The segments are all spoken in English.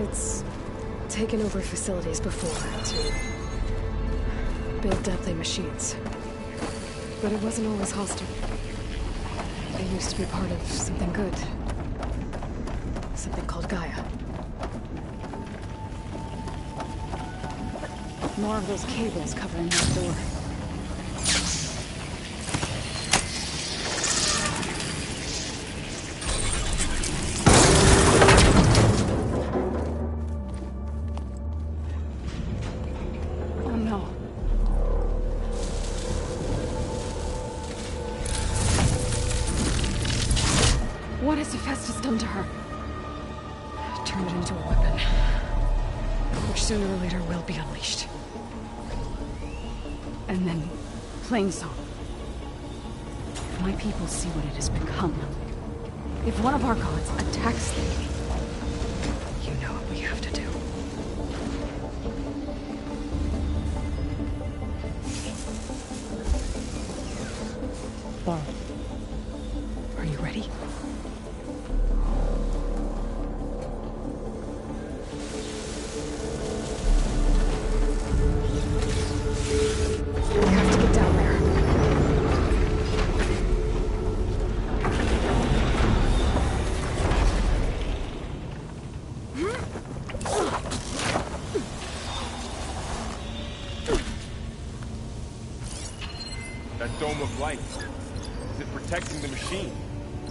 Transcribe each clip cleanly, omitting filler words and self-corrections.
It's taken over facilities before to build deadly machines. But it wasn't always hostile. It used to be part of something good. Something called Gaia. More of those cables covering that door. Oh no. What has Hephaestus done to her? Turned it into a weapon, which sooner or later will be unleashed. And then, Plain Song. If my people see what it has become, if one of our gods attacks them, you know what we have to do. Are you ready? We have to get down there. That dome of light. Is it protecting the machine?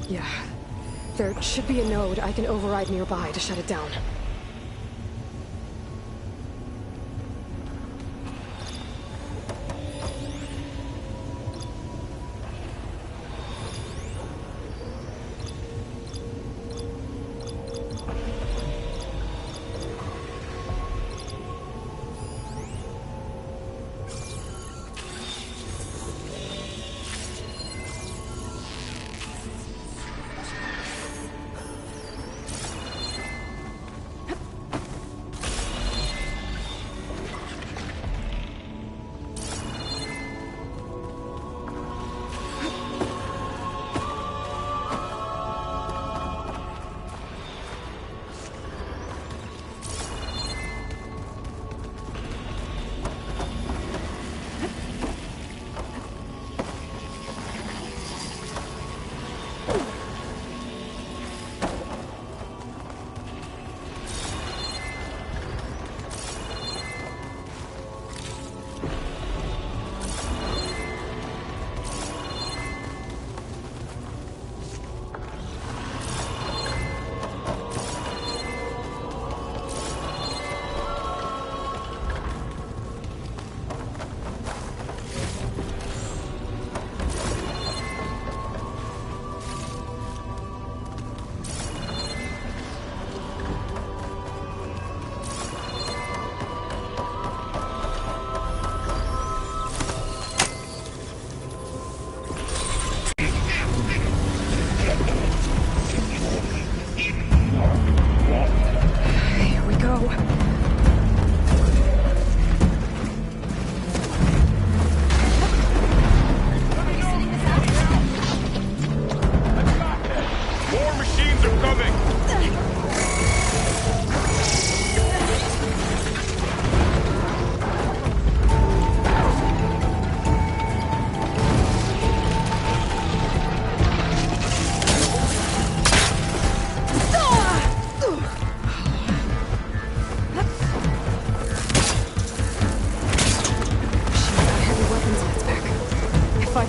Yeah. There should be a node I can override nearby to shut it down.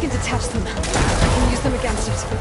Detach them. I can use them against it.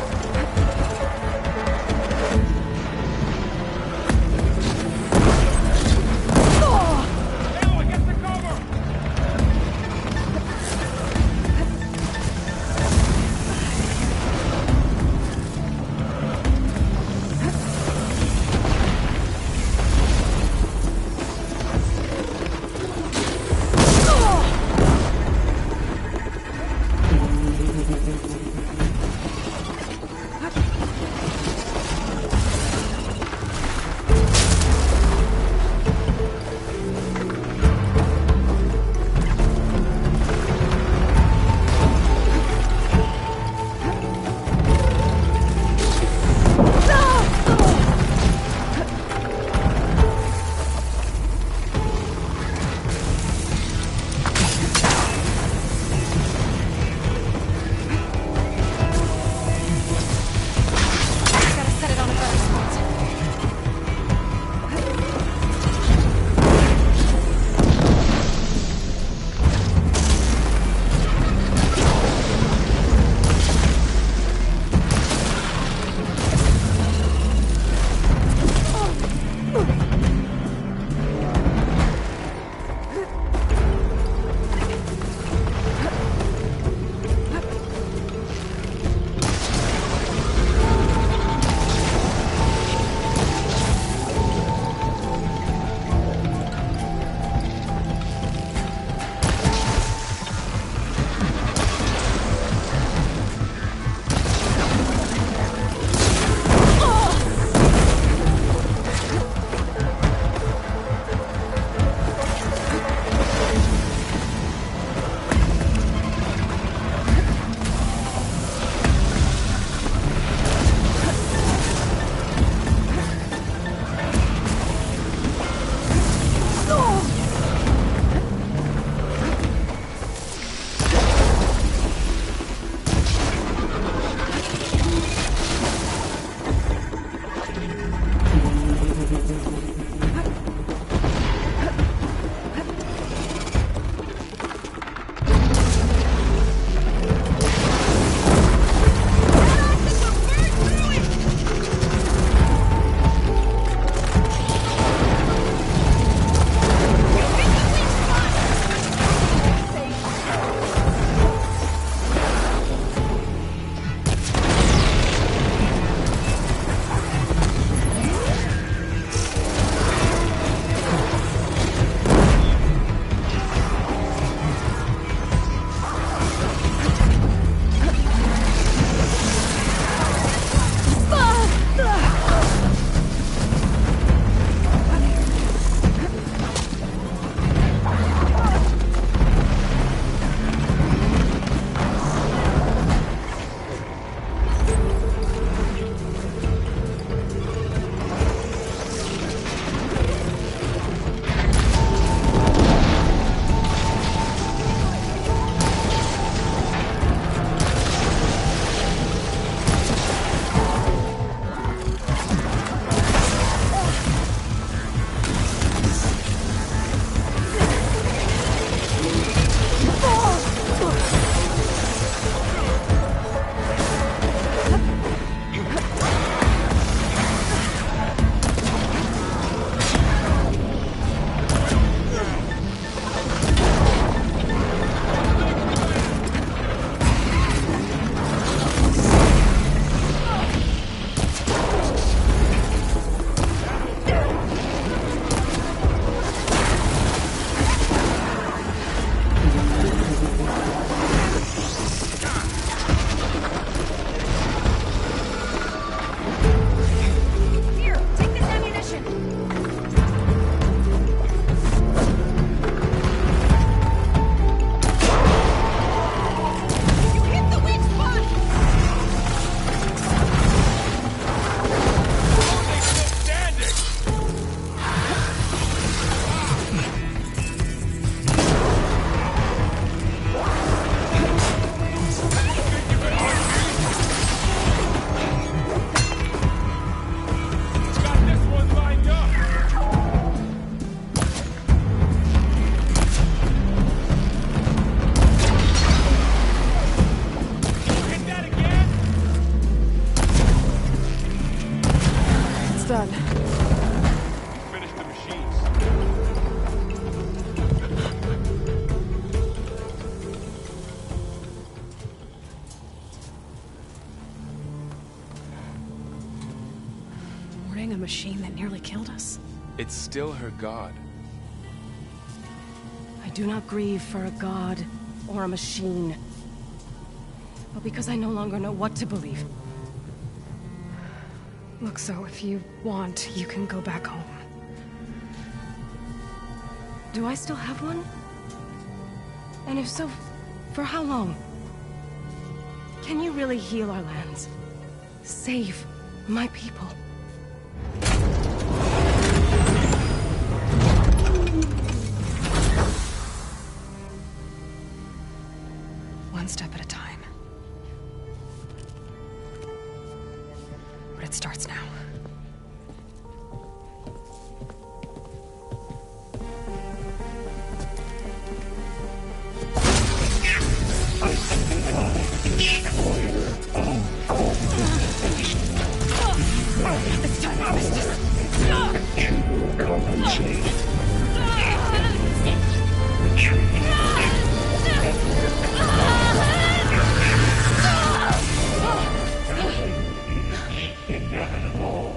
the machine that nearly killed us? It's still her god. I do not grieve for a god or a machine, but because I no longer know what to believe. Look, so if you want, you can go back home. Do I still have one? And if so, for how long? Can you really heal our lands? Save my people? One step at a time. But it starts now. This time I missed it. Compensate. Inevitable.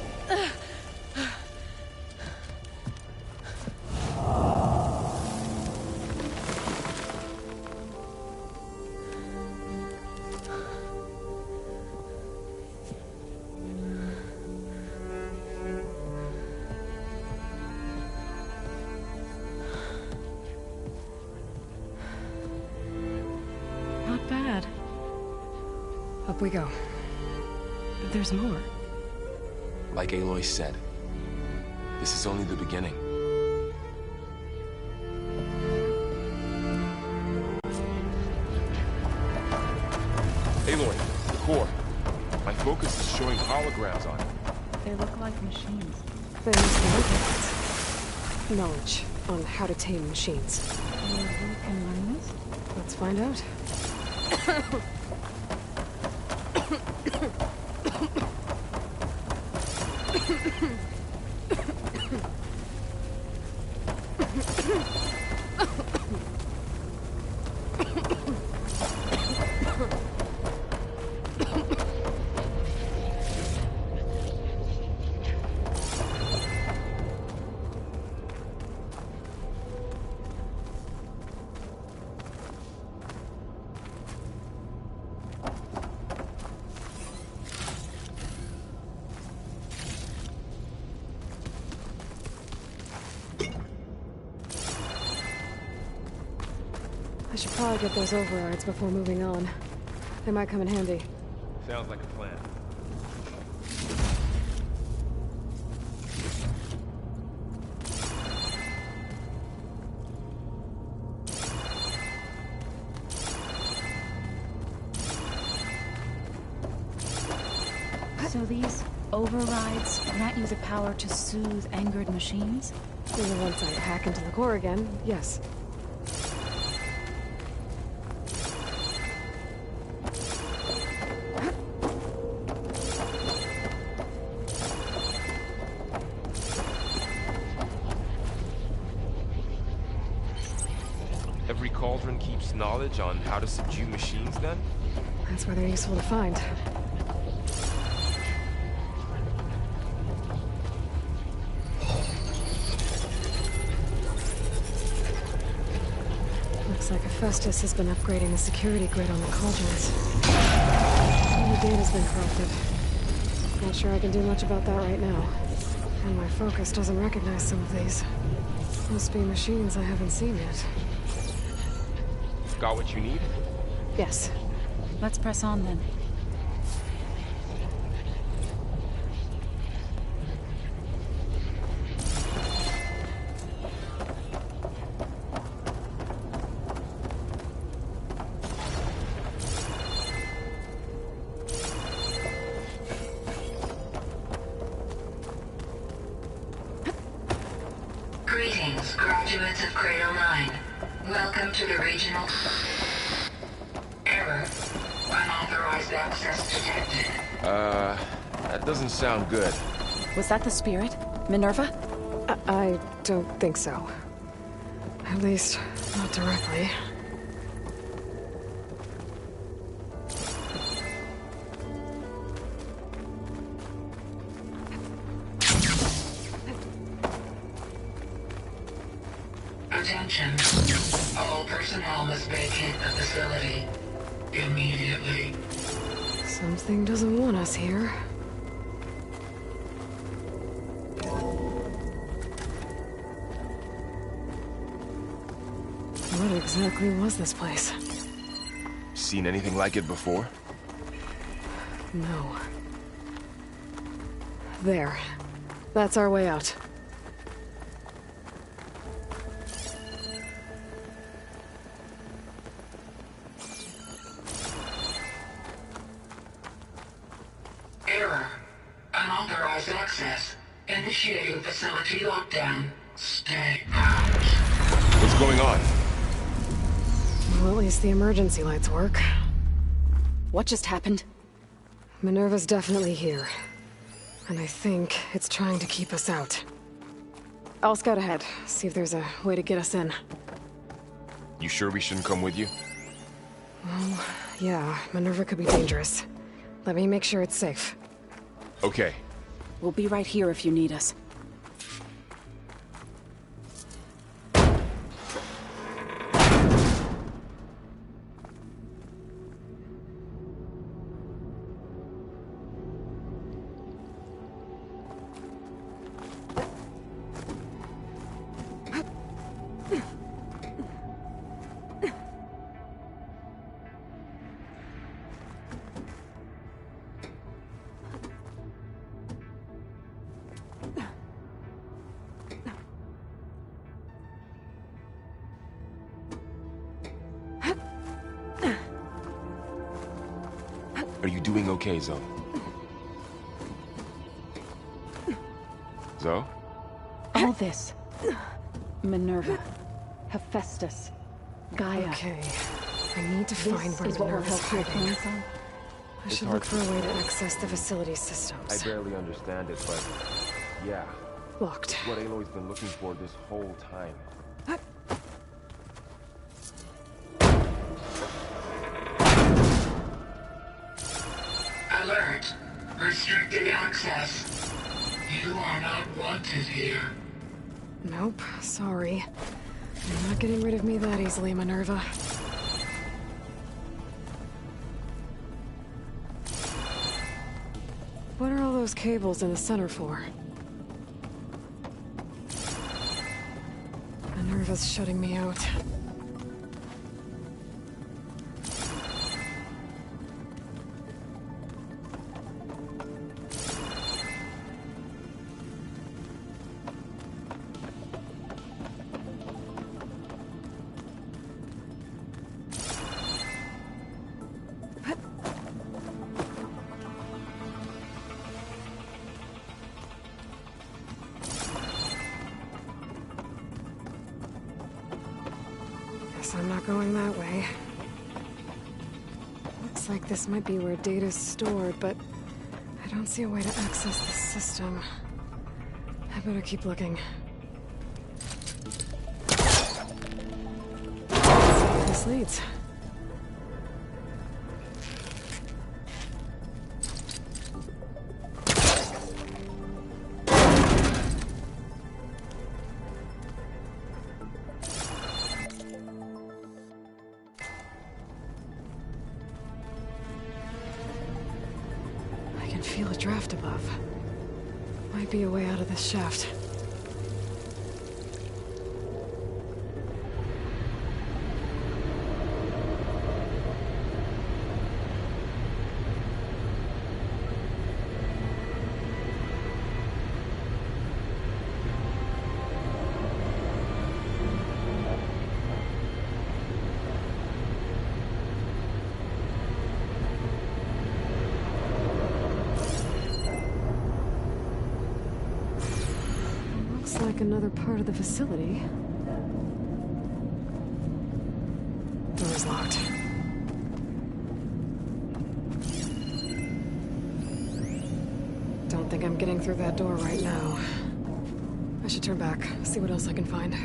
Not bad. Up we go. There's more. Like Aloy said, this is only the beginning. Aloy, the core. My focus is showing holograms on it. They look like machines. They must be implants. Knowledge on how to tame machines. You can learn this? Let's find out. I should probably get those overrides before moving on. They might come in handy. Sounds like a plan. So these overrides grant you the power to soothe angered machines? Even once I hack into the core again, yes. Every cauldron keeps knowledge on how to subdue machines, then? That's why they're useful to find. Looks like Hephaestus has been upgrading the security grid on the cauldrons. Some of the data's been corrupted. Not sure I can do much about that right now. And my focus doesn't recognize some of these. Must be machines I haven't seen yet. Got what you need? Yes. Let's press on then. Greetings, graduates of Cradle 9. Welcome to the regional... Error. Unauthorized access detected. That doesn't sound good. Was that the spirit? Minerva? I don't think so. At least, not directly. Attention. All personnel must vacate the facility immediately. Something doesn't want us here. What exactly was this place? Seen anything like it before? No. There. That's our way out. Error. Unauthorized access. Initiating facility lockdown. Stay out. What's going on? Well, at least the emergency lights work. What just happened? Minerva's definitely here. And I think it's trying to keep us out. I'll scout ahead, see if there's a way to get us in. You sure we shouldn't come with you? Well, yeah, Minerva could be dangerous. Let me make sure it's safe. Okay. We'll be right here if you need us. Are you doing okay, Zoe? Zoe? All this. Minerva. Hephaestus. Gaia. Okay. I need to find This where is what will Minerva's help you hiding. plan from. I should look for a way to access the facility I systems. barely understand it, but yeah. Locked. What Aloy's been looking for this whole time. Alert. Restricted access. You are not wanted here. Nope, sorry. You're not getting rid of me that easily, Minerva. What are all those cables in the center for? Minerva's shutting me out. Guess I'm not going that way. Looks like this might be where data's stored, but I don't see a way to access the system. I better keep looking. Let's see where this leads. I can feel a draft above. Might be a way out of this shaft. Looks like another part of the facility. Door's locked. Don't think I'm getting through that door right now. I should turn back, see what else I can find.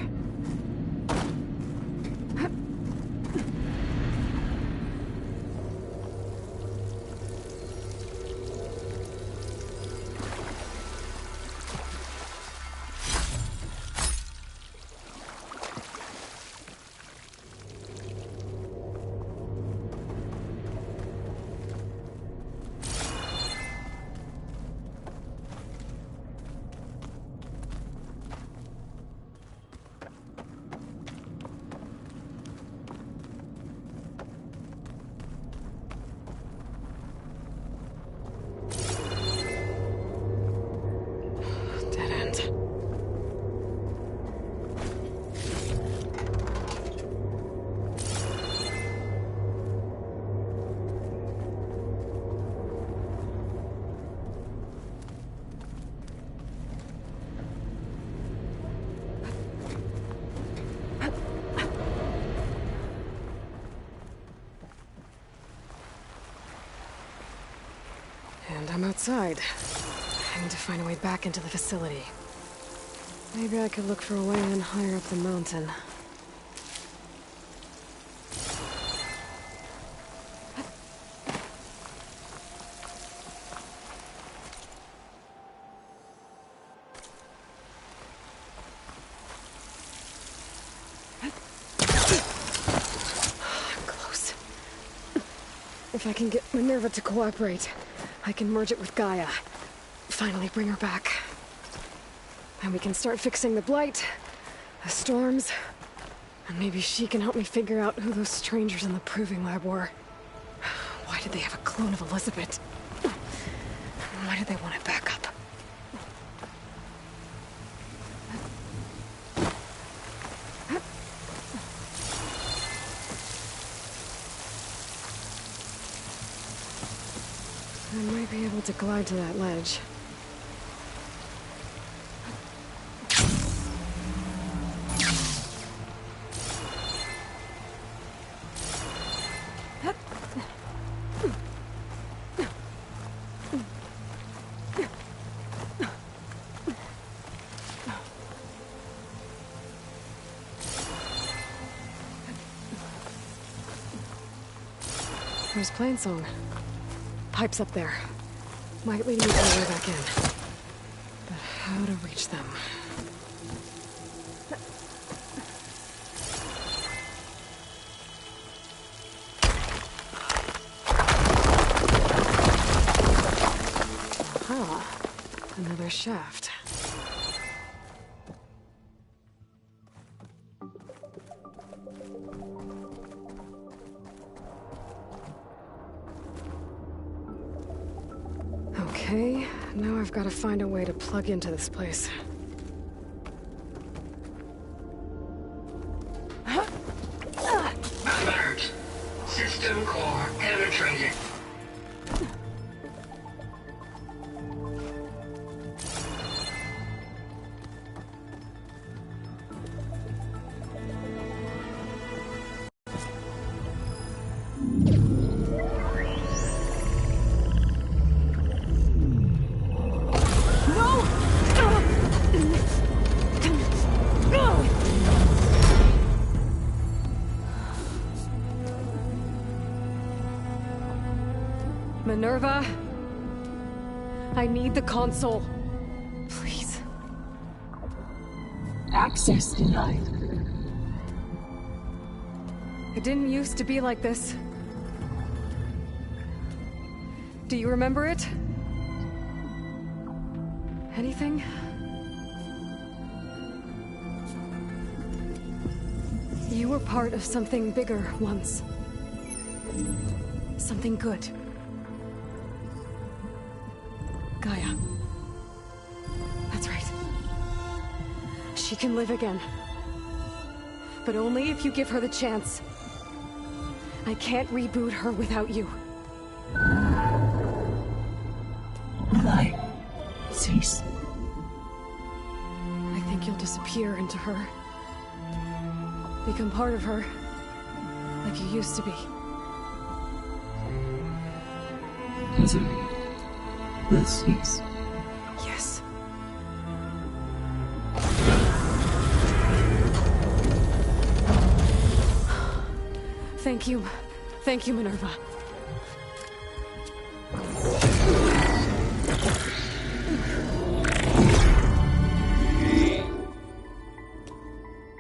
And I'm outside. I need to find a way back into the facility. Maybe I could look for a way in higher up the mountain. Close. If I can get Minerva to cooperate, I can merge it with Gaia. Finally bring her back. And we can start fixing the blight, the storms, and maybe she can help me figure out who those strangers in the proving lab were. Why did they have a clone of Elizabeth? Why did they want it back up? I might be able to glide to that ledge. There's Plainsong. Pipes up there. Might lead me to the way back in. But how to reach them? Aha. Another shaft. Okay, now I've got to find a way to plug into this place. Alert. System core penetrated. Minerva, I need the console. Please. Access denied. It didn't used to be like this. Do you remember it? Anything? You were part of something bigger once. Something good. Gaia. That's right. She can live again. But only if you give her the chance. I can't reboot her without you. Light. Cease. I think you'll disappear into her. Become part of her. Like you used to be. Desiree. The cease. Yes. Thank you. Thank you, Minerva.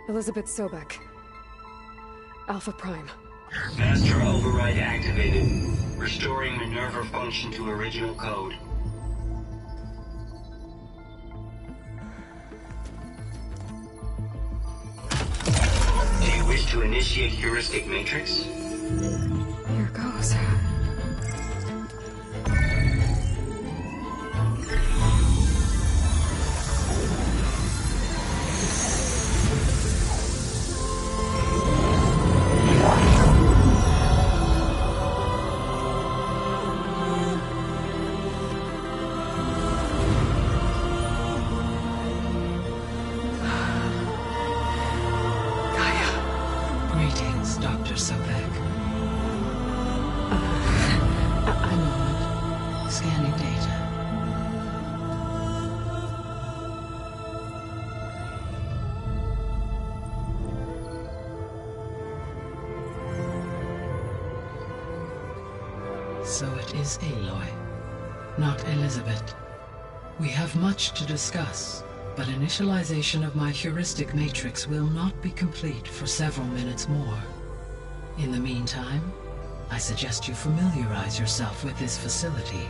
Elizabeth Sobek. Alpha Prime. Master override activated. Restoring Minerva function to original code. Do you wish to initiate heuristic matrix? Here goes. Greetings, Dr. Sobek. So it is Aloy, not Elizabeth. We have much to discuss, but initialization of my heuristic matrix will not be complete for several minutes more. In the meantime, I suggest you familiarize yourself with this facility.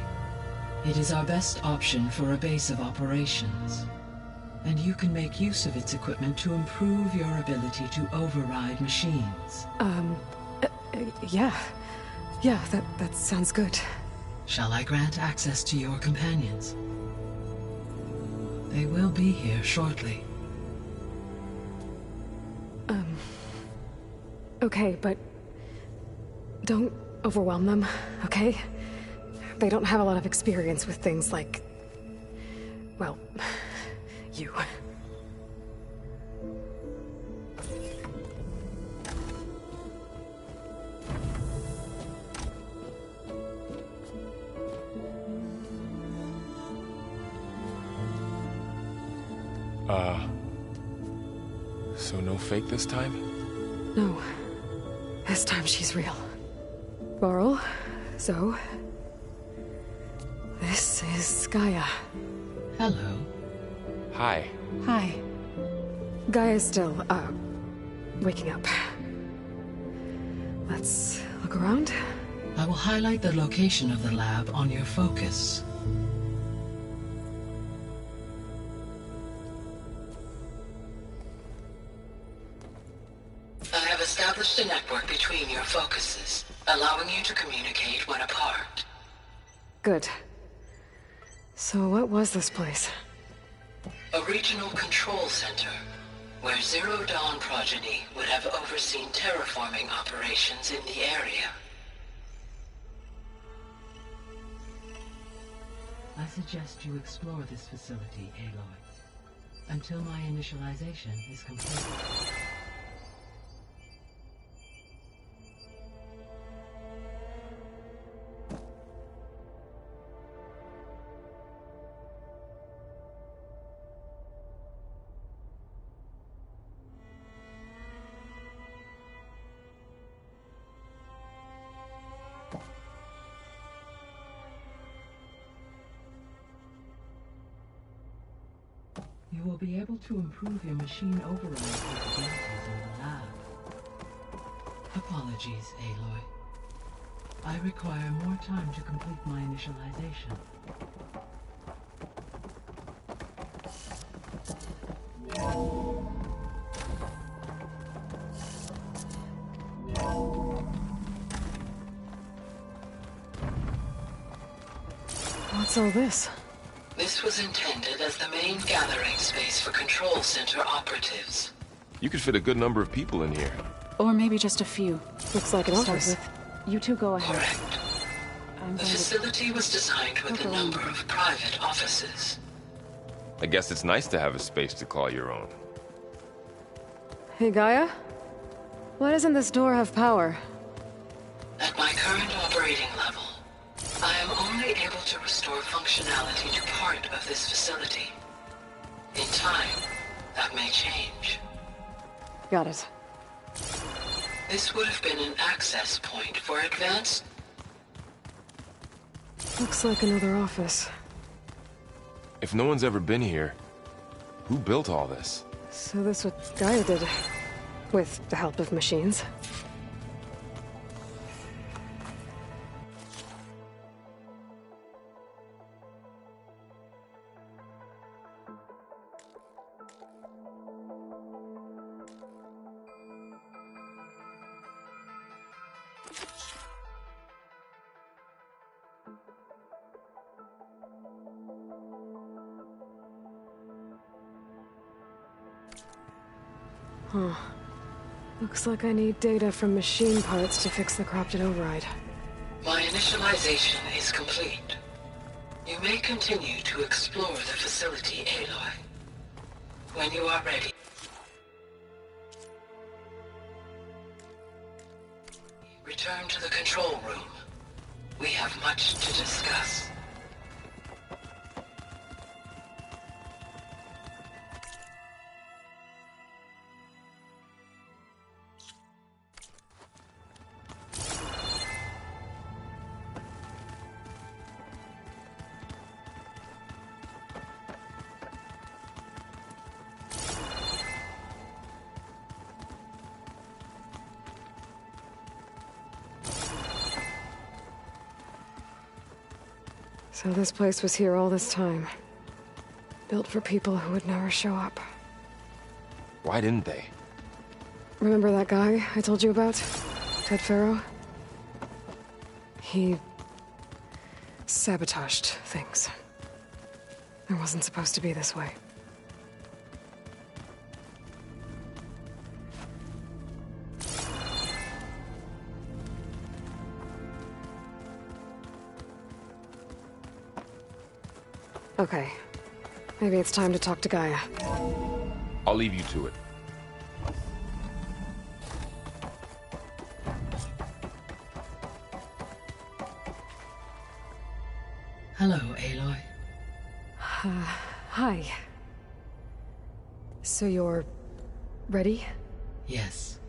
It is our best option for a base of operations, and you can make use of its equipment to improve your ability to override machines. Yeah. Yeah, that sounds good. Shall I grant access to your companions? They will be here shortly. Okay, but don't overwhelm them, okay? They don't have a lot of experience with things like, well, you. So no fake this time? No. This time she's real. Laurel, Zoe. This is Gaia. Hello. Hi. Hi. Gaia's still, waking up. Let's look around. I will highlight the location of the lab on your focus. I have established a network between your focuses, allowing you to communicate when apart. Good. So what was this place? A regional control center, where Zero Dawn progeny would have overseen terraforming operations in the area. I suggest you explore this facility, Aloy, until my initialization is complete. You will be able to improve your machine override capabilities in the lab. Apologies, Aloy. I require more time to complete my initialization. What's all this? This was intended as the main gathering space for control center operatives. You could fit a good number of people in here. Or maybe just a few. Looks like an Start office. with, you two go ahead. Correct. I'm The going to... facility was designed with a number of private offices. I guess it's nice to have a space to call your own. Hey, Gaia? Why doesn't this door have power? At my current operating level, I am only able to restore functionality to part of this facility. In time, that may change. Got it. This would have been an access point for advanced... Looks like another office. If no one's ever been here, who built all this? So that's what Gaia did. With the help of machines. Huh. Looks like I need data from machine parts to fix the corrupted override. My initialization is complete. You may continue to explore the facility, Aloy. When you are ready. Return to the control room. We have much to discuss. So this place was here all this time. Built for people who would never show up. Why didn't they? Remember that guy I told you about? Ted Farrow? He sabotaged things. It wasn't supposed to be this way. Okay. Maybe it's time to talk to Gaia. I'll leave you to it. Hello, Aloy. Hi. So you're ready? Yes.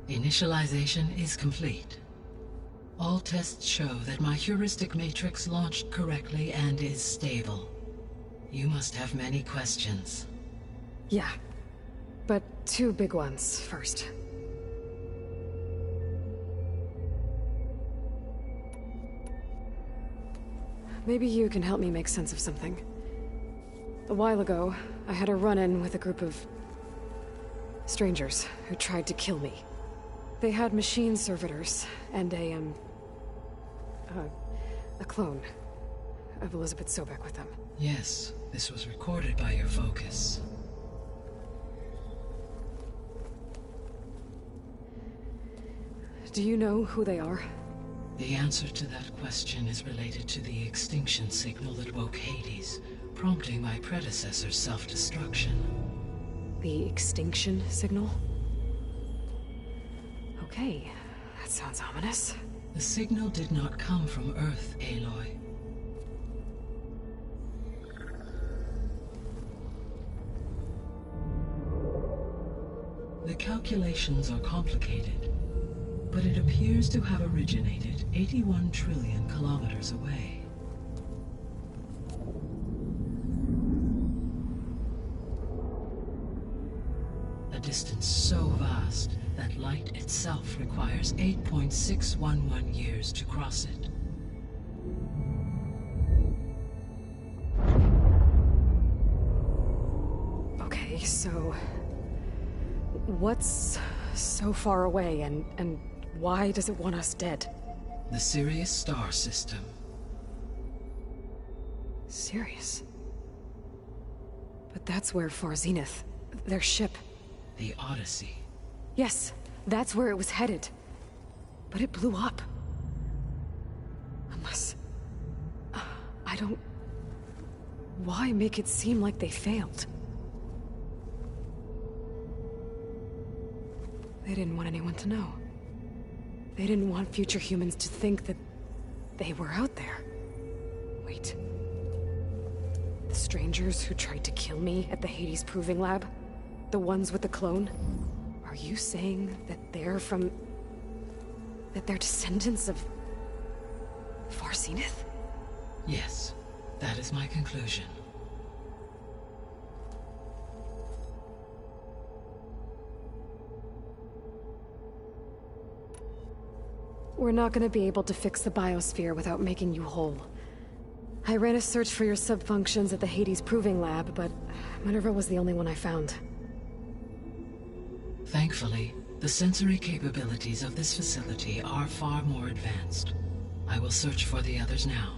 Initialization is complete. All tests show that my heuristic matrix launched correctly and is stable. You must have many questions. Yeah. But two big ones first. Maybe you can help me make sense of something. A while ago, I had a run-in with a group of strangers who tried to kill me. They had machine servitors and a clone of Elizabeth Sobek with them. Yes, this was recorded by your focus. Do you know who they are? The answer to that question is related to the extinction signal that woke Hades, prompting my predecessor's self-destruction. The extinction signal? Okay, that sounds ominous. The signal did not come from Earth, Aloy. The calculations are complicated, but it appears to have originated 81 trillion kilometers away. A distance so vast that light itself requires 8.611 years to cross it. Okay, so what's so far away and why does it want us dead? The Sirius star system. Sirius? But that's where Far Zenith, their ship. The Odyssey. Yes, that's where it was headed. But it blew up. Unless... I don't... Why make it seem like they failed? They didn't want anyone to know. They didn't want future humans to think that they were out there. Wait. The strangers who tried to kill me at the Hades Proving Lab? The ones with the clone? Are you saying that they're from... that they're descendants of... Far Zenith? Yes, that is my conclusion. We're not gonna be able to fix the biosphere without making you whole. I ran a search for your subfunctions at the Hades Proving Lab, but Minerva was the only one I found. Thankfully, the sensory capabilities of this facility are far more advanced. I will search for the others now.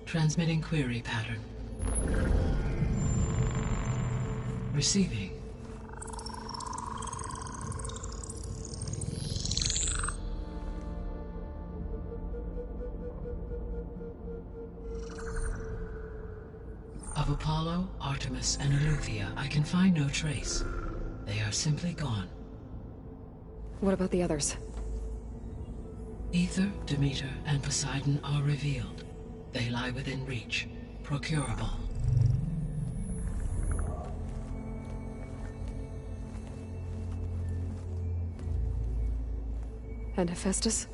Transmitting query pattern. Receiving. Of Apollo, Artemis, and Eleuthia, I can find no trace. They are simply gone. What about the others? Ether, Demeter, and Poseidon are revealed. They lie within reach, procurable. And Hephaestus?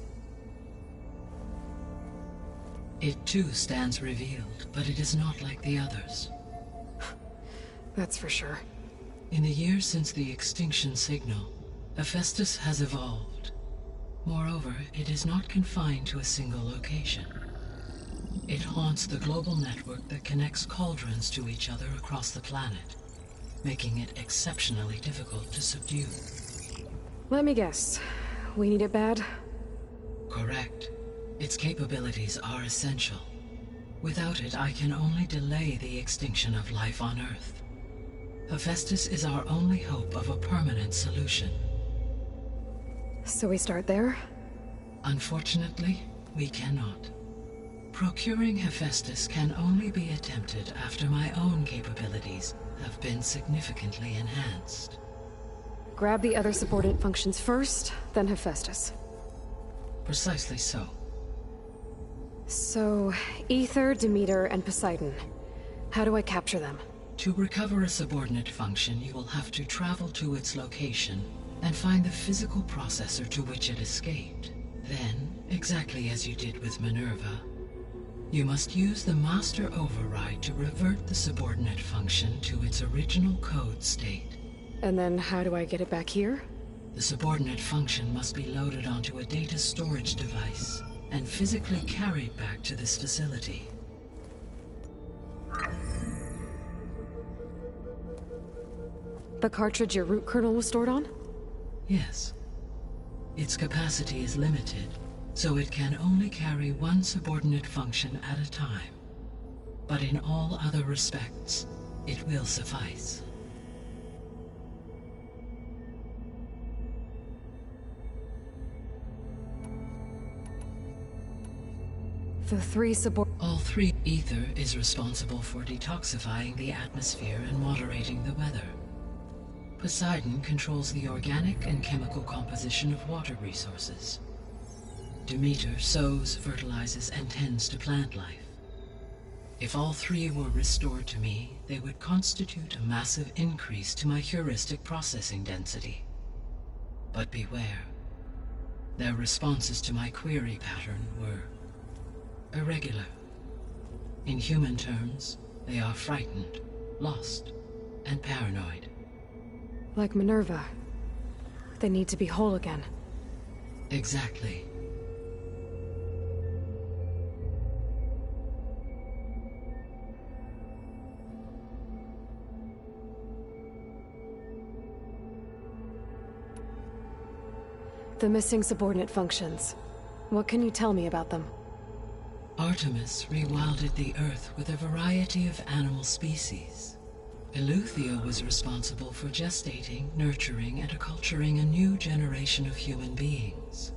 It too stands revealed, but it is not like the others. That's for sure. In the years since the extinction signal, Hephaestus has evolved. Moreover, it is not confined to a single location. It haunts the global network that connects cauldrons to each other across the planet, making it exceptionally difficult to subdue. Let me guess. We need it bad? Correct. Its capabilities are essential. Without it, I can only delay the extinction of life on Earth. Hephaestus is our only hope of a permanent solution. So we start there? Unfortunately, we cannot. Procuring Hephaestus can only be attempted after my own capabilities have been significantly enhanced. Grab the other subordinate functions first, then Hephaestus. Precisely so. So, Ether, Demeter, and Poseidon. How do I capture them? To recover a subordinate function, you will have to travel to its location and find the physical processor to which it escaped. Then, exactly as you did with Minerva, you must use the master override to revert the subordinate function to its original code state. And then how do I get it back here? The subordinate function must be loaded onto a data storage device and physically carried back to this facility. The cartridge your root kernel was stored on? Yes. Its capacity is limited, so it can only carry one subordinate function at a time. But in all other respects, it will suffice. All three. Ether is responsible for detoxifying the atmosphere and moderating the weather. Poseidon controls the organic and chemical composition of water resources. Demeter sows, fertilizes, and tends to plant life. If all three were restored to me, they would constitute a massive increase to my heuristic processing density. But beware. Their responses to my query pattern were irregular. In human terms, they are frightened, lost, and paranoid. Like Minerva. They need to be whole again. Exactly. The missing subordinate functions. What can you tell me about them? Artemis rewilded the Earth with a variety of animal species. Eleuthia was responsible for gestating, nurturing, and acculturating a new generation of human beings.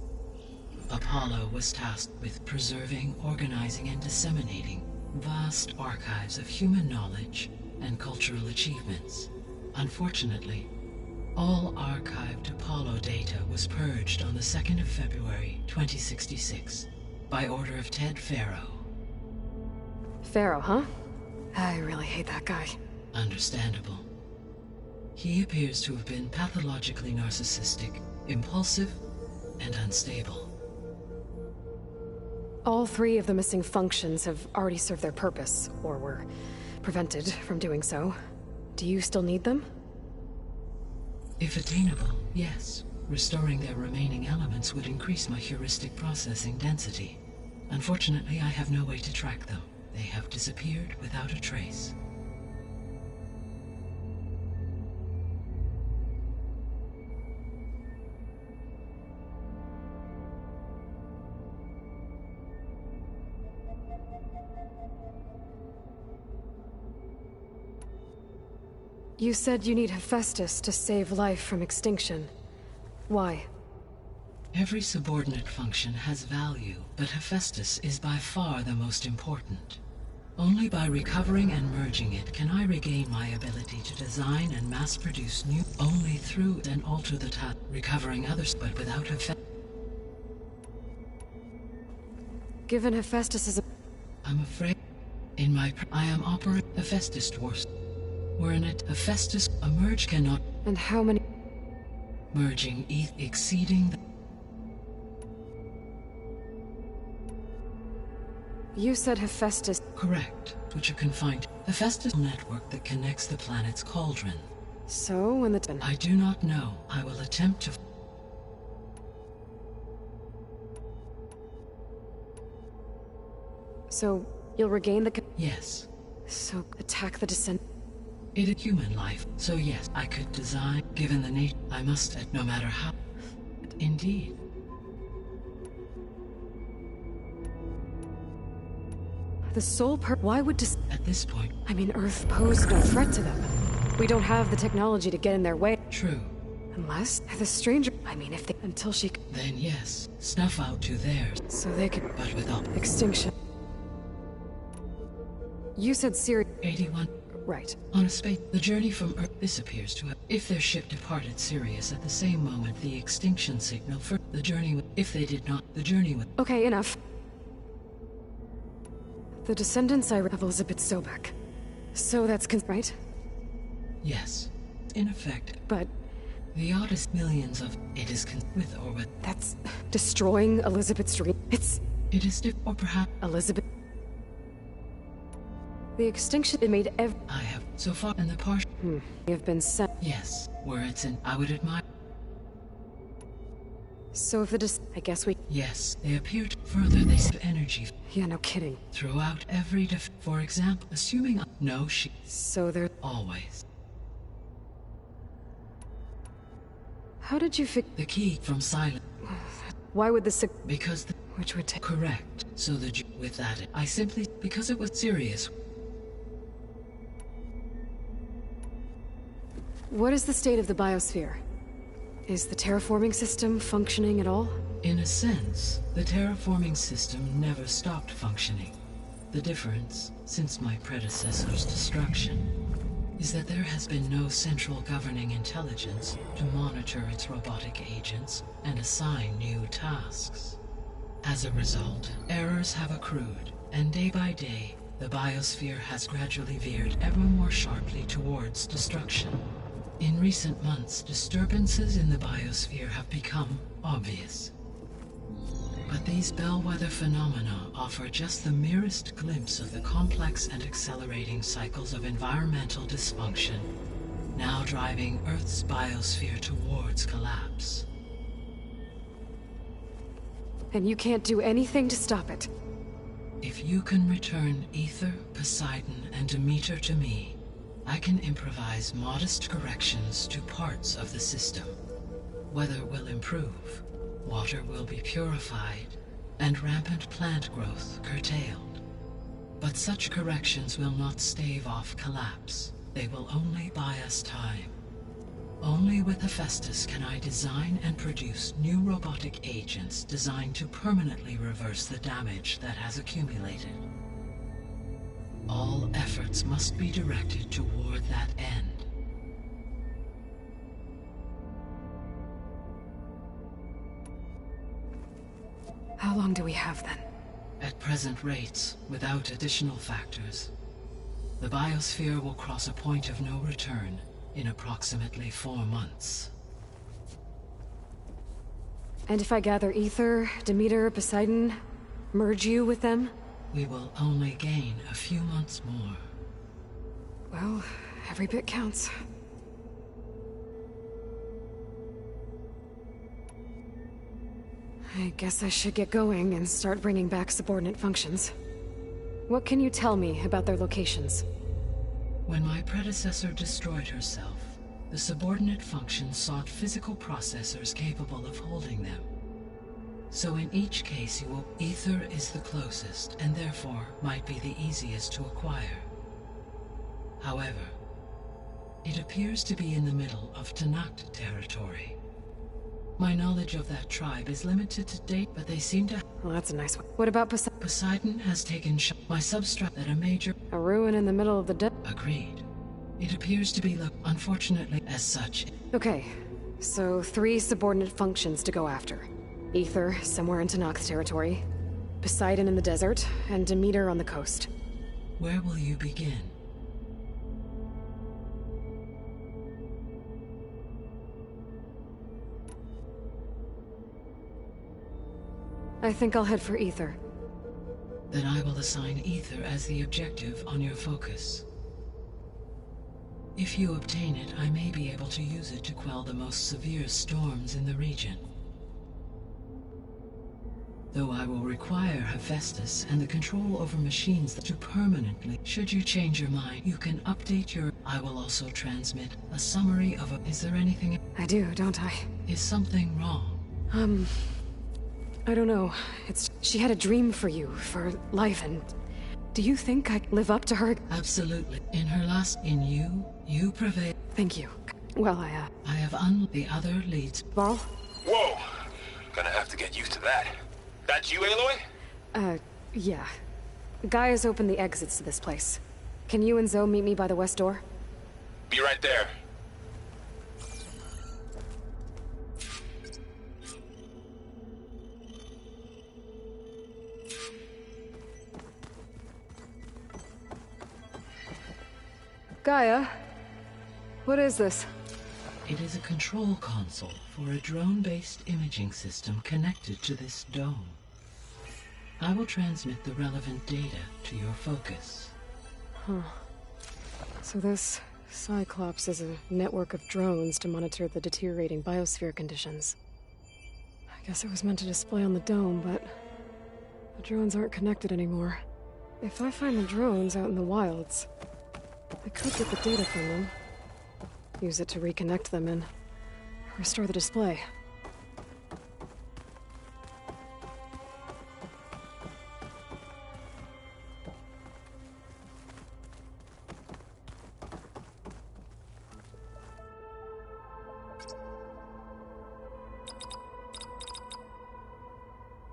Apollo was tasked with preserving, organizing, and disseminating vast archives of human knowledge and cultural achievements. Unfortunately, all archived Apollo data was purged on the 2nd of February, 2066, by order of Ted Faro. Pharaoh, huh? I really hate that guy. Understandable. He appears to have been pathologically narcissistic, impulsive, and unstable. All three of the missing functions have already served their purpose, or were prevented from doing so. Do you still need them? If attainable, yes. Restoring their remaining elements would increase my heuristic processing density. Unfortunately, I have no way to track them. They have disappeared without a trace. You said you need Hephaestus to save life from extinction. Why? Every subordinate function has value, but Hephaestus is by far the most important. Only by recovering and merging it can I regain my ability to design and mass-produce new. Only through and alter the task, recovering others, but without Hephaestus. Given Hephaestus is a... I'm afraid, I am operating Hephaestus dwarfs. We're in it. Hephaestus, a merge cannot. And how many... Merging exceeding the... You said Hephaestus... Correct, which you can find. Hephaestus network that connects the planet's cauldron. So, when the... I do not know. I will attempt to... So, you'll regain the... Yes. So, attack the descent... It is human life, so yes, I could design, given the nature, I must, no matter how. Indeed. The sole why would At this point... I mean, Earth posed no threat to them. We don't have the technology to get in their way. True. Unless the stranger... I mean, if they... Until she... Then yes, snuff out to theirs. So they could... But without... Extinction. You said Siri... 81. Right. On a space, the journey from Earth, this appears to have... If their ship departed Sirius at the same moment, the extinction signal for the journey would... If they did not, the journey would... Okay, enough. The descendants of Elizabeth Sobek. So that's right? Yes. In effect. But... The oddest millions of... It is with or with... That's... destroying Elizabeth's dream. It is or perhaps... Elizabeth... The extinction it made I have, so far, in the partial... Have been sent... Yes, where it's in... I would admire... So if the I guess we... Yes, they appear to... Further, they save energy... Yeah, no kidding. Throughout every For example, assuming... No, she... So they're... Always. How did you fix... The key from silent... Why would the Because the... Which would take... Correct. So that with that, I simply... Because it was serious... What is the state of the biosphere? Is the terraforming system functioning at all? In a sense, the terraforming system never stopped functioning. The difference, since my predecessor's destruction, is that there has been no central governing intelligence to monitor its robotic agents and assign new tasks. As a result, errors have accrued, and day by day, the biosphere has gradually veered ever more sharply towards destruction. In recent months, disturbances in the biosphere have become obvious. But these bellwether phenomena offer just the merest glimpse of the complex and accelerating cycles of environmental dysfunction, now driving Earth's biosphere towards collapse. And you can't do anything to stop it? If you can return Ether, Poseidon, and Demeter to me, I can improvise modest corrections to parts of the system. Weather will improve, water will be purified, and rampant plant growth curtailed. But such corrections will not stave off collapse. They will only buy us time. Only with Hephaestus can I design and produce new robotic agents designed to permanently reverse the damage that has accumulated. All efforts must be directed toward that end. How long do we have then? At present rates, without additional factors, the biosphere will cross a point of no return in approximately 4 months. And if I gather Ether, Demeter, Poseidon, merge you with them? We will only gain a few months more. Well, every bit counts. I guess I should get going and start bringing back subordinate functions. What can you tell me about their locations? When my predecessor destroyed herself, the subordinate functions sought physical processors capable of holding them. So in each case Ether is the closest, and therefore might be the easiest to acquire. However, it appears to be in the middle of Tanakh territory. My knowledge of that tribe is limited to date, but they seem to... Well, that's a nice one. What about Poseidon? Poseidon has taken my substrate at a major... A ruin in the middle of the desert? Agreed. It appears to be unfortunately as such. Okay, so 3 subordinate functions to go after. Ether, somewhere in Tanakh territory. Poseidon in the desert, and Demeter on the coast. Where will you begin? I think I'll head for Ether. Then I will assign Ether as the objective on your focus. If you obtain it, I may be able to use it to quell the most severe storms in the region. though I will require Hephaestus and the control over machines to permanently. Should you change your mind, you can update your... I will also transmit a summary of a... Is there anything... I do, don't I? Is something wrong? I don't know. She had a dream for you, for life, and... Do you think I live up to her? Absolutely. In her last... In you, you prevail. Thank you. Well, I have the other leads. Varl? Whoa! Gonna have to get used to that. That's you, Aloy? Yeah. Gaia's opened the exits to this place. Can you and Zoe meet me by the west door? Be right there. Gaia? What is this? It is a control console for a drone-based imaging system connected to this dome. I will transmit the relevant data to your focus. Huh. So this Cyclops is a network of drones to monitor the deteriorating biosphere conditions. I guess it was meant to display on the dome, but the drones aren't connected anymore. If I find the drones out in the wilds, I could get the data from them, use it to reconnect them and restore the display.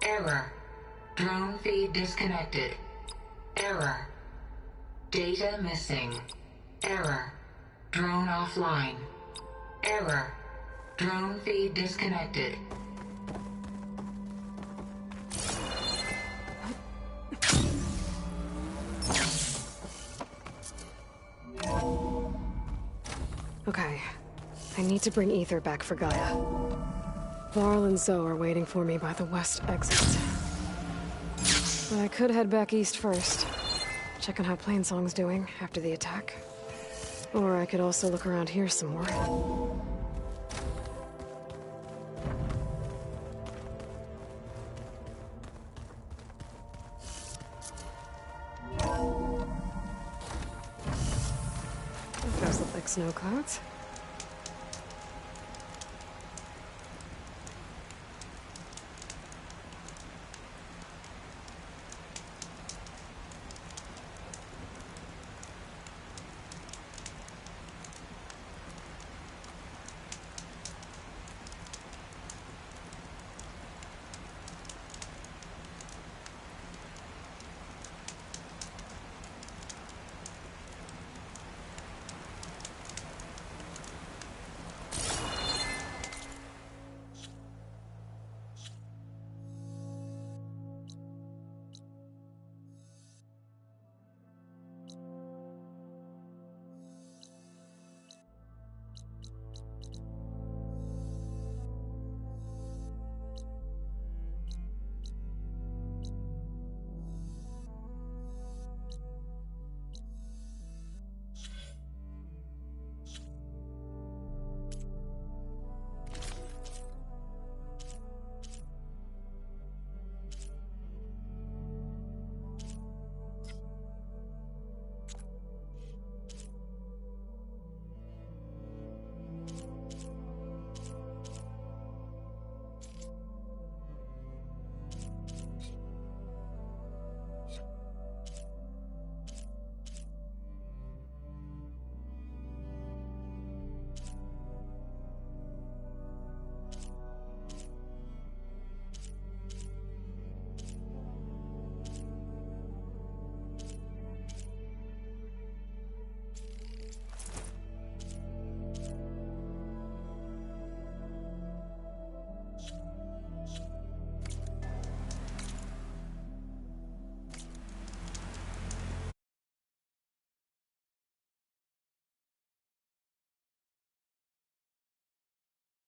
Error. Drone feed disconnected. Error. Data missing. Error. Drone offline. Error. Drone feed disconnected. Okay. I need to bring Ether back for Gaia. Varl and Zoe are waiting for me by the west exit. But I could head back east first. Check on how Plainsong's doing after the attack. Or I could also look around here some more. Those look like snow clouds.